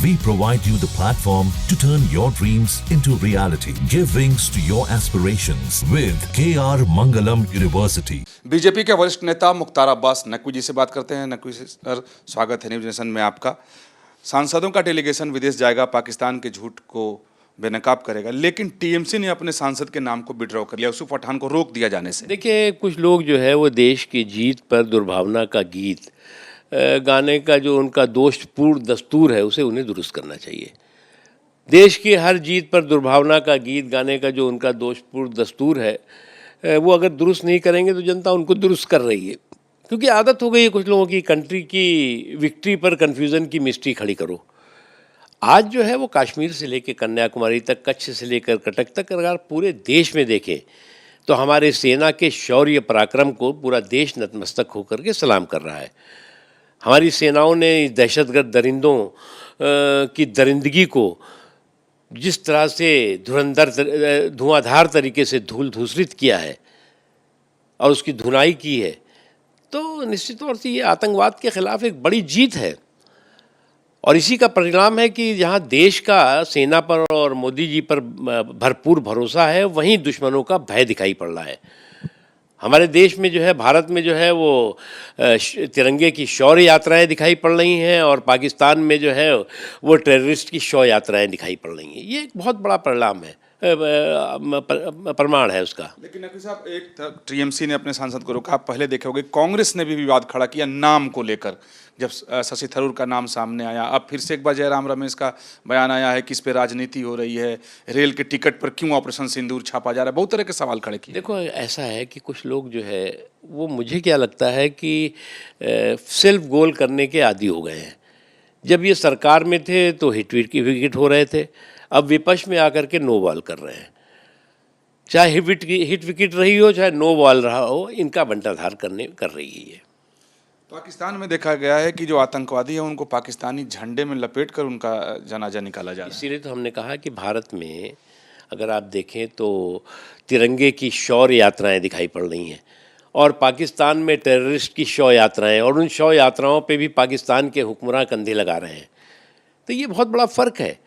We provide you the platform to turn your dreams into reality. Give wings to your aspirations with KR Mangalam University. BJP के वरिष्ठ नेता मुख्तार अब्बास नकवी जी से बात करते हैं। नकवी सर, स्वागत है न्यूज़ नेशन में आपका। सांसदों का डेलीगेशन विदेश जाएगा, पाकिस्तान के झूठ को बेनकाब करेगा, लेकिन टीएमसी ने अपने सांसद के नाम को विड्रॉ कर लिया, यूसुफ पठान को रोक दिया जाने से। देखिए, कुछ लोग जो है वो देश की जीत पर दुर्भावना का गीत गाने का जो उनका दोषपूर्ण दस्तूर है उसे उन्हें दुरुस्त करना चाहिए। देश की हर जीत पर दुर्भावना का गीत गाने का जो उनका दोषपूर्ण दस्तूर है वो अगर दुरुस्त नहीं करेंगे तो जनता उनको दुरुस्त कर रही है, क्योंकि आदत हो गई है कुछ लोगों की कंट्री की विक्ट्री पर कन्फ्यूज़न की मिस्ट्री खड़ी करो। आज जो है वो कश्मीर से लेकर कन्याकुमारी तक, कच्छ से लेकर कटक तक अगर पूरे देश में देखें तो हमारे सेना के शौर्य पराक्रम को पूरा देश नतमस्तक होकर के सलाम कर रहा है। हमारी सेनाओं ने दहशतगर्द दरिंदों की दरिंदगी को जिस तरह से धुआंधार तरीके से धूल धूसरित किया है और उसकी धुनाई की है, तो निश्चित तौर से ये आतंकवाद के खिलाफ एक बड़ी जीत है। और इसी का परिणाम है कि जहाँ देश का सेना पर और मोदी जी पर भरपूर भरोसा है, वहीं दुश्मनों का भय दिखाई पड़ रहा है। हमारे देश में जो है, भारत में जो है वो तिरंगे की शौर्य यात्राएं दिखाई पड़ रही हैं और पाकिस्तान में जो है वो टेररिस्ट की शौर्य यात्राएं दिखाई पड़ रही हैं। ये एक बहुत बड़ा परिणाम है, प्रमाण है उसका। लेकिन नकवी साहब, एक टीएमसी ने अपने सांसद को रोका। आप पहले देखे होंगे कांग्रेस ने भी विवाद खड़ा किया नाम को लेकर, जब शशि थरूर का नाम सामने आया। अब फिर से एक बार जयराम रमेश का बयान आया है कि इस पे राजनीति हो रही है, रेल के टिकट पर क्यों ऑपरेशन सिंदूर छापा जा रहा है, बहुत तरह के सवाल खड़े किए। देखो, ऐसा है कि कुछ लोग जो है वो, मुझे क्या लगता है कि सेल्फ गोल करने के आदी हो गए हैं। जब ये सरकार में थे तो हिट विकेट हो रहे थे, अब विपक्ष में आकर के नो बॉल कर रहे हैं। चाहे हिट विकेट रही हो, चाहे नो बॉल रहा हो, इनका बंटाधार कर रही है। पाकिस्तान में देखा गया है कि जो आतंकवादी है उनको पाकिस्तानी झंडे में लपेट कर उनका जनाजा निकाला जा रहा है। इसीलिए तो हमने कहा कि भारत में अगर आप देखें तो तिरंगे की शौर्य यात्राएं दिखाई पड़ रही हैं और पाकिस्तान में टेररिस्ट की शौर्य यात्राएं, और उन शौर्य यात्राओं पे भी पाकिस्तान के हुक्मरां कंधे लगा रहे हैं। तो ये बहुत बड़ा फ़र्क है।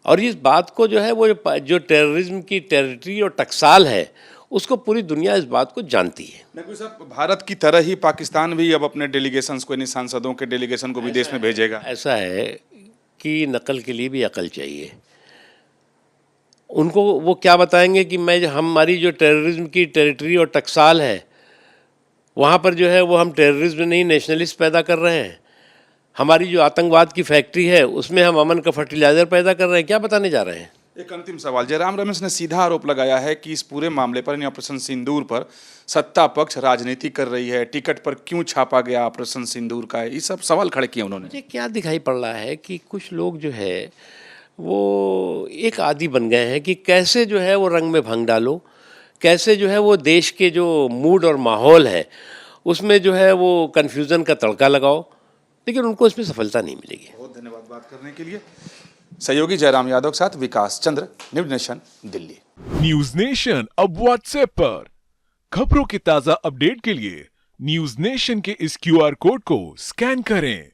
और इस बात को जो है वो जो टेररिज्म की टेरिटरी और टकसाल है, उसको पूरी दुनिया इस बात को जानती है। नकवी साहब, भारत की तरह ही पाकिस्तान भी अब अपने डेलीगेशंस को, यानी सांसदों के डेलीगेशन को विदेश में भेजेगा। ऐसा है कि नकल के लिए भी अकल चाहिए। उनको वो क्या बताएंगे कि हमारी जो टेररिज्म की टेरिटरी और टकसाल है, वहाँ पर जो है वो हम टेररिज्म नहीं, नेशनलिस्ट पैदा कर रहे हैं। हमारी जो आतंकवाद की फैक्ट्री है उसमें हम अमन का फर्टिलाइज़र पैदा कर रहे हैं। क्या बताने जा रहे हैं? एक अंतिम सवाल, जयराम रमेश ने सीधा आरोप लगाया है कि इस पूरे मामले पर, यानी ऑपरेशन सिंदूर पर, सत्ता पक्ष राजनीति कर रही है। टिकट पर क्यों छापा गया ऑपरेशन सिंदूर का, ये सब सवाल खड़े किए उन्होंने। मुझे क्या दिखाई पड़ रहा है कि कुछ लोग जो है वो एक आदी बन गए हैं कि कैसे जो है वो रंग में भंग डालो, कैसे जो है वो देश के जो मूड और माहौल है उसमें जो है वो कन्फ्यूज़न का तड़का लगाओ, लेकिन उनको इसमें सफलता नहीं मिलेगी। बहुत धन्यवाद बात करने के लिए। सहयोगी जयराम यादव के साथ Vikas Chandra, news nation, Delhi. News nation अब व्हाट्सएप पर खबरों के ताजा अपडेट के लिए न्यूज़ नेशन के इस QR कोड को स्कैन करें।